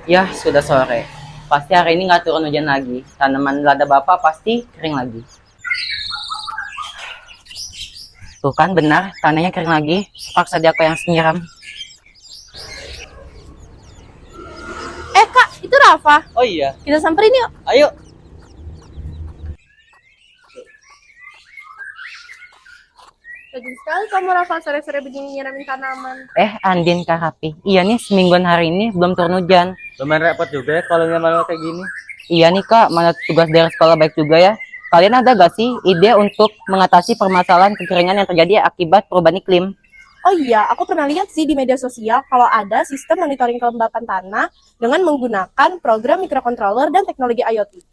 Ya, sudah sore. Pasti hari ini nggak turun hujan lagi. Tanaman lada Bapak pasti kering lagi. Tuh kan benar, tanahnya kering lagi. Paksa dia aku yang nyiram. Kak, itu Rafa. Oh iya, Kita samperin yuk. ayo. Rajin sekali kamu Rafa sore-sore begini nyiramin tanaman. Andin Kak Rapi. Iya nih, semingguan hari ini belum turun hujan. Lumayan repot juga ya kalau manual kayak gini. Iya nih Kak, mana tugas dari sekolah baik juga ya. Kalian ada gak sih ide untuk mengatasi permasalahan kekeringan yang terjadi akibat perubahan iklim? Oh iya, aku pernah lihat sih di media sosial kalau ada sistem monitoring kelembapan tanah dengan menggunakan program microcontroller dan teknologi IoT.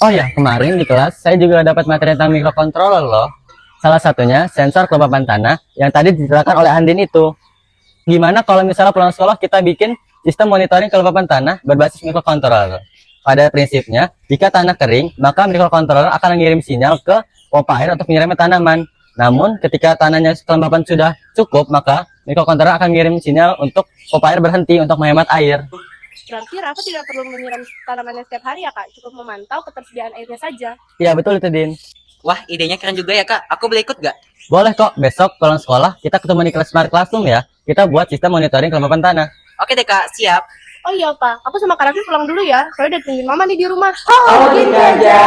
Oh ya, kemarin di kelas saya juga dapat materi tentang microcontroller loh. Salah satunya sensor kelembapan tanah yang tadi diceritakan oleh Andin itu. Gimana kalau misalnya pulang sekolah kita bikin sistem monitoring kelembapan tanah berbasis microcontroller? Pada prinsipnya, jika tanah kering, maka microcontroller akan mengirim sinyal ke pompa air untuk menyiramnya tanaman. Namun, ketika tanahnya kelembapan sudah cukup, maka microcontroller akan mengirim sinyal untuk pompa air berhenti untuk menghemat air. Berarti Rafa tidak perlu menyiram tanamannya setiap hari ya Kak, cukup memantau ketersediaan airnya saja. Iya, betul itu, Din. Wah, idenya keren juga ya Kak. Aku boleh ikut gak? Boleh kok, besok pulang sekolah kita ketemu di kelas Smart Classroom ya. Kita buat sistem monitoring kelembapan tanah. Oke deh Kak, siap. Oh iya Pak, aku sama Kak Raffi pulang dulu ya. Soalnya udah tungguin Mama nih di rumah. Oh, gitu aja.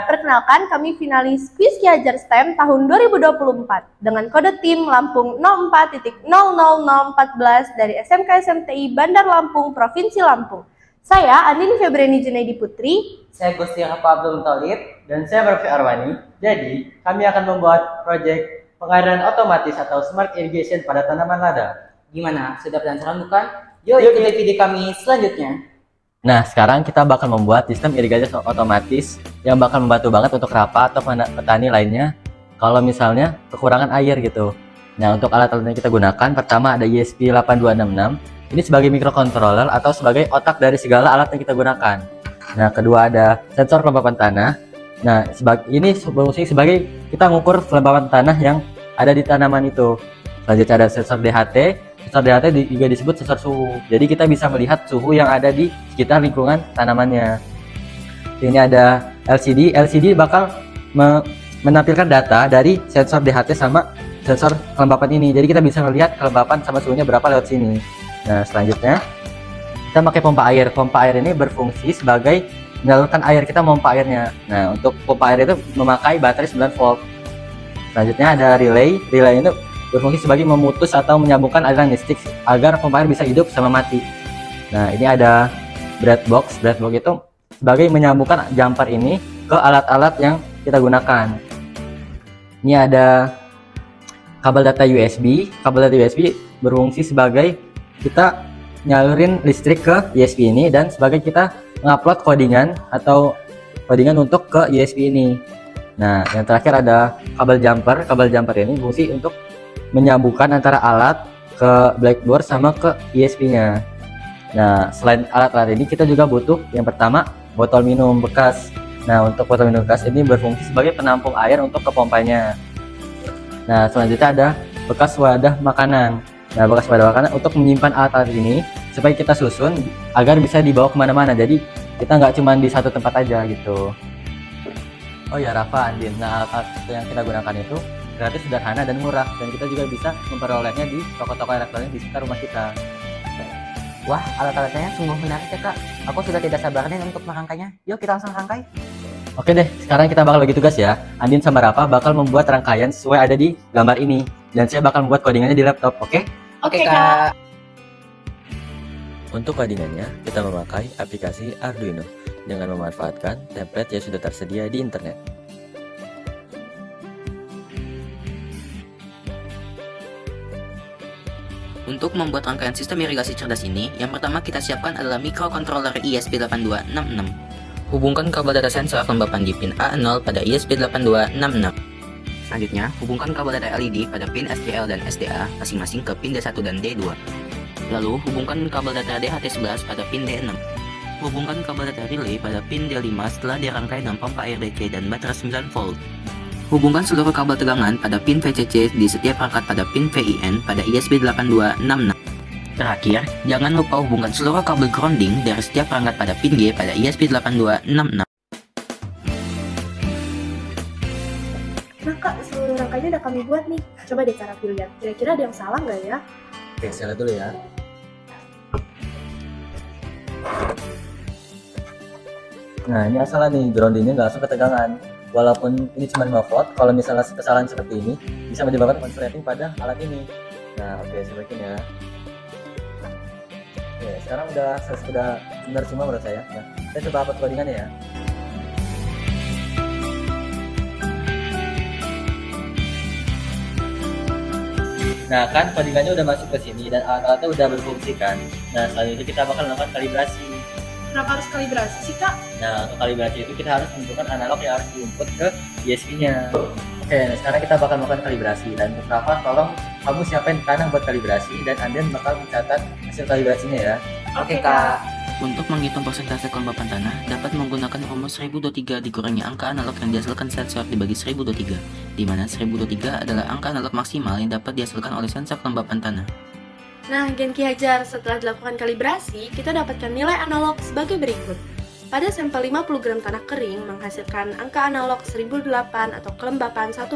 Perkenalkan, kami finalis Quiz Ki Hajar STEM tahun 2024 dengan kode tim Lampung 04.000414 dari SMK SMTI Bandar Lampung, Provinsi Lampung. Saya Andini Febriani Junaidi Putri. Saya Gusti Rafa Abdul Thalib dan saya Barfi Arwani. Jadi, kami akan membuat proyek pengairan otomatis atau smart irrigation pada tanaman lada. Gimana? Sudah penasaran bukan? Yuk ikuti video kami selanjutnya. Nah, sekarang kita bakal membuat sistem irigasi otomatis yang bakal membantu banget untuk Rafa atau petani lainnya kalau misalnya kekurangan air gitu. Nah, untuk alat-alat yang kita gunakan, pertama ada ESP8266. Ini sebagai microcontroller atau sebagai otak dari segala alat yang kita gunakan. Nah, kedua ada sensor kelembapan tanah. Nah, ini berfungsi sebagai kita mengukur kelembapan tanah yang ada di tanaman itu. Selanjutnya ada sensor DHT. Sensor DHT juga disebut sensor suhu. Jadi kita bisa melihat suhu yang ada di sekitar lingkungan tanamannya. Ini ada LCD. LCD bakal menampilkan data dari sensor DHT sama sensor kelembapan ini. Jadi kita bisa melihat kelembapan sama suhunya berapa lewat sini. Nah, selanjutnya kita pakai pompa air. Pompa air ini berfungsi sebagai menyalurkan air, kita memompa airnya. Nah, untuk pompa air itu memakai baterai 9 volt. Selanjutnya ada relay. Relay itu berfungsi sebagai memutus atau menyambungkan aliran listrik agar pompa air bisa hidup sama mati. Nah, ini ada breadbox. Breadbox itu sebagai menyambungkan jumper ini ke alat-alat yang kita gunakan. Ini ada kabel data USB. Kabel data USB berfungsi sebagai kita nyalurin listrik ke USB ini dan sebagai kita mengupload codingan atau codingan untuk ke USB ini. Nah, yang terakhir ada kabel jumper. Kabel jumper ini berfungsi untuk menyambungkan antara alat ke blackboard sama ke USB-nya. Nah, selain alat-alat ini kita juga butuh yang pertama botol minum bekas. Nah, untuk botol minum bekas ini berfungsi sebagai penampung air untuk ke pompanya. Nah, selanjutnya ada bekas wadah makanan. Nah, bekas wadah makanan untuk menyimpan alat-alat ini supaya kita susun agar bisa dibawa kemana-mana. Jadi kita nggak cuma di satu tempat aja gitu. Oh ya, Rafa, Andin. Nah, alat-alat yang kita gunakan itu relatif sederhana dan murah, dan kita juga bisa memperolehnya di toko-toko elektronik di sekitar rumah kita. Wah, alat-alatnya sungguh menarik ya Kak. Aku sudah tidak sabar nih untuk merangkainya. Yuk kita langsung rangkai. Oke deh, sekarang kita bakal bagi tugas ya. Andin sama Rafa bakal membuat rangkaian sesuai ada di gambar ini, dan saya bakal membuat codingannya di laptop, oke? Oke Kak. Untuk codingannya, kita memakai aplikasi Arduino dengan memanfaatkan template yang sudah tersedia di internet. Untuk membuat rangkaian sistem irigasi cerdas ini, yang pertama kita siapkan adalah microcontroller ESP8266. Hubungkan kabel data sensor kelembapan di pin A0 pada ESP8266. Selanjutnya, hubungkan kabel data LED pada pin STL dan SDA masing-masing ke pin D1 dan D2. Lalu, hubungkan kabel data DHT11 pada pin D6. Hubungkan kabel data relay pada pin D5 setelah dirangkai dengan pompa air DC dan baterai 9 volt. Hubungkan seluruh kabel tegangan pada pin VCC di setiap perangkat pada pin VIN pada ESP8266. Terakhir, jangan lupa hubungkan seluruh kabel grounding dari setiap perangkat pada pin G pada ESP8266. Nah kak, seluruh rangkainya udah kami buat nih. Coba deh cara lihat, kira-kira ada yang salah nggak ya? Oke, saya lihat dulu ya. Nah, ini salah nih, groundingnya nggak langsung ketegangan. Walaupun ini cuma 5 volt, kalau misalnya kesalahan seperti ini, bisa menyebabkan konsleting pada alat ini. Nah, oke, saya bikin ya. Oke, sekarang sudah benar semua menurut saya. Nah, saya coba upload codingannya ya. Nah, kan codingannya udah masuk ke sini dan alat-alatnya udah berfungsi kan. Nah, selanjutnya kita bakal melakukan kalibrasi. Kenapa harus kalibrasi sih kak? Nah, untuk kalibrasi itu kita harus menentukan analog yang harus diinput ke ESP-nya. Oke, nah sekarang kita bakal melakukan kalibrasi. Dan untuk Rafa, tolong kamu siapin tanah buat kalibrasi dan Anden bakal mencatat hasil kalibrasinya ya. Oke, Kak. Untuk menghitung persentase kelembapan tanah, dapat menggunakan rumus 1023 dikurangi angka analog yang dihasilkan sensor dibagi 1023, di mana 1023 adalah angka analog maksimal yang dapat dihasilkan oleh sensor kelembapan tanah. Nah, Gen Ki Hajar, setelah dilakukan kalibrasi, kita dapatkan nilai analog sebagai berikut. Pada sampel 50 gram tanah kering menghasilkan angka analog 1008 atau kelembapan 1%.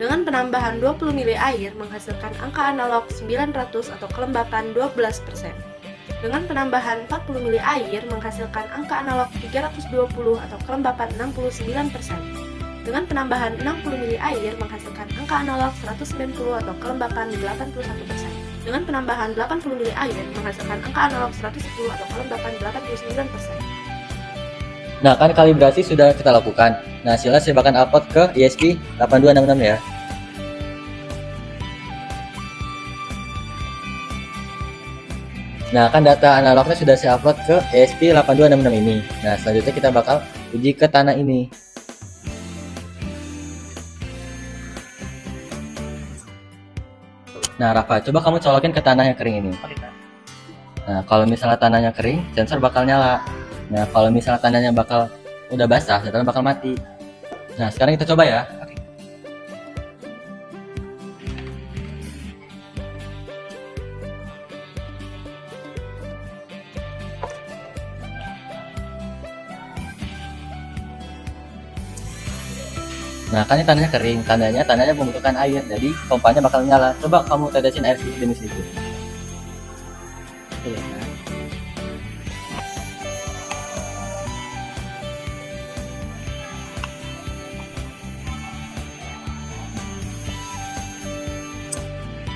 Dengan penambahan 20 mili air menghasilkan angka analog 900 atau kelembapan 12%. Dengan penambahan 40 mili air menghasilkan angka analog 320 atau kelembapan 69%. Dengan penambahan 60 mili air menghasilkan angka analog 190 atau kelembapan 81%. Dengan penambahan 80 mili air menghasilkan angka analog 110 atau kelembapan 89%. Nah, kan kalibrasi sudah kita lakukan. Nah, hasilnya saya bakal upload ke ESP8266 ya. Nah, kan data analognya sudah saya upload ke ESP8266 ini. Nah, selanjutnya kita bakal uji ke tanah ini. Nah, Rafa, coba kamu colokin ke tanah yang kering ini. Nah, kalau misalnya tanahnya kering, sensor bakal nyala. Nah, kalau misalnya tanahnya udah basah, sensornya bakal mati. Nah, sekarang kita coba ya. Nah, kan ini tanahnya kering, tanahnya membutuhkan air, jadi pompanya bakal nyala. Coba kamu tetesin air sedikit demi sedikit. Iya.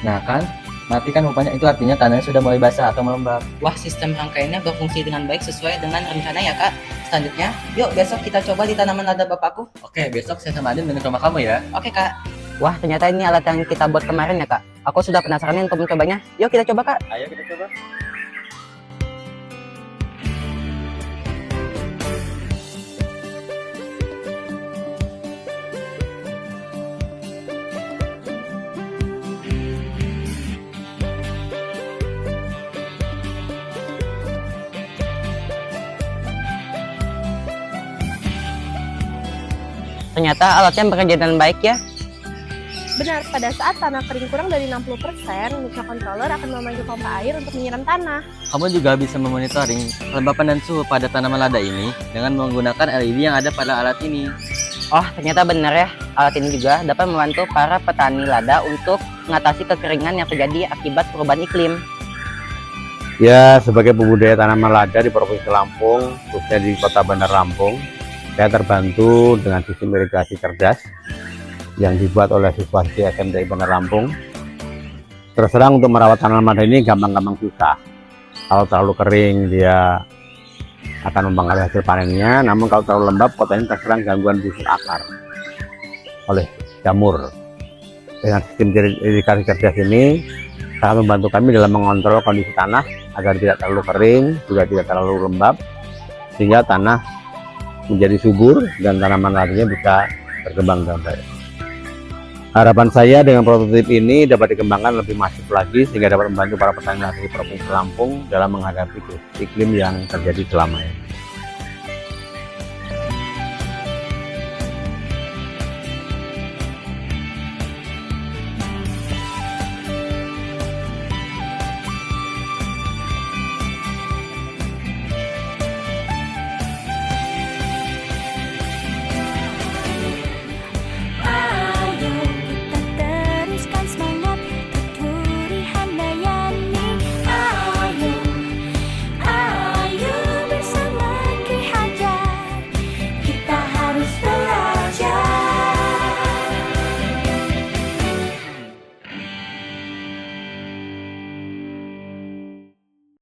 Nah, kan matikan pompanya, itu artinya tanahnya sudah mulai basah atau melembab. Wah, sistem rangkaiannya berfungsi dengan baik sesuai dengan rencana ya kak. Selanjutnya, yuk besok kita coba di tanaman lada bapakku. Oke, besok saya sama Adin ke rumah kamu ya. Oke kak. Wah, ternyata ini alat yang kita buat kemarin ya kak. Aku sudah penasaran nih untuk mencobanya. Yuk kita coba kak. Ayo kita coba. Ternyata alatnya bekerja dengan baik ya. Benar, pada saat tanah kering kurang dari 60%, mikrocontroller akan memanggil pompa air untuk menyiram tanah. Kamu juga bisa memonitoring kelembapan dan suhu pada tanaman lada ini dengan menggunakan LED yang ada pada alat ini. Oh, ternyata benar ya. Alat ini juga dapat membantu para petani lada untuk mengatasi kekeringan yang terjadi akibat perubahan iklim. Ya, sebagai pembudidaya tanaman lada di Provinsi Lampung, khususnya di Kota Bandar Lampung, saya terbantu dengan sistem irigasi cerdas yang dibuat oleh siswa SMTI Bandar Lampung. Terus terang untuk merawat tanaman lada ini gampang-gampang susah. Kalau terlalu kering dia akan mempengaruhi hasil panennya, namun kalau terlalu lembab potensi terserang gangguan busuk akar oleh jamur. Dengan sistem irigasi cerdas ini sangat membantu kami dalam mengontrol kondisi tanah agar tidak terlalu kering, juga tidak terlalu lembab, sehingga tanah menjadi subur dan tanaman ladanya bisa berkembang dengan baik. Harapan saya dengan prototip ini dapat dikembangkan lebih masif lagi sehingga dapat membantu para petani lada di Provinsi Lampung dalam menghadapi iklim yang terjadi selama ini.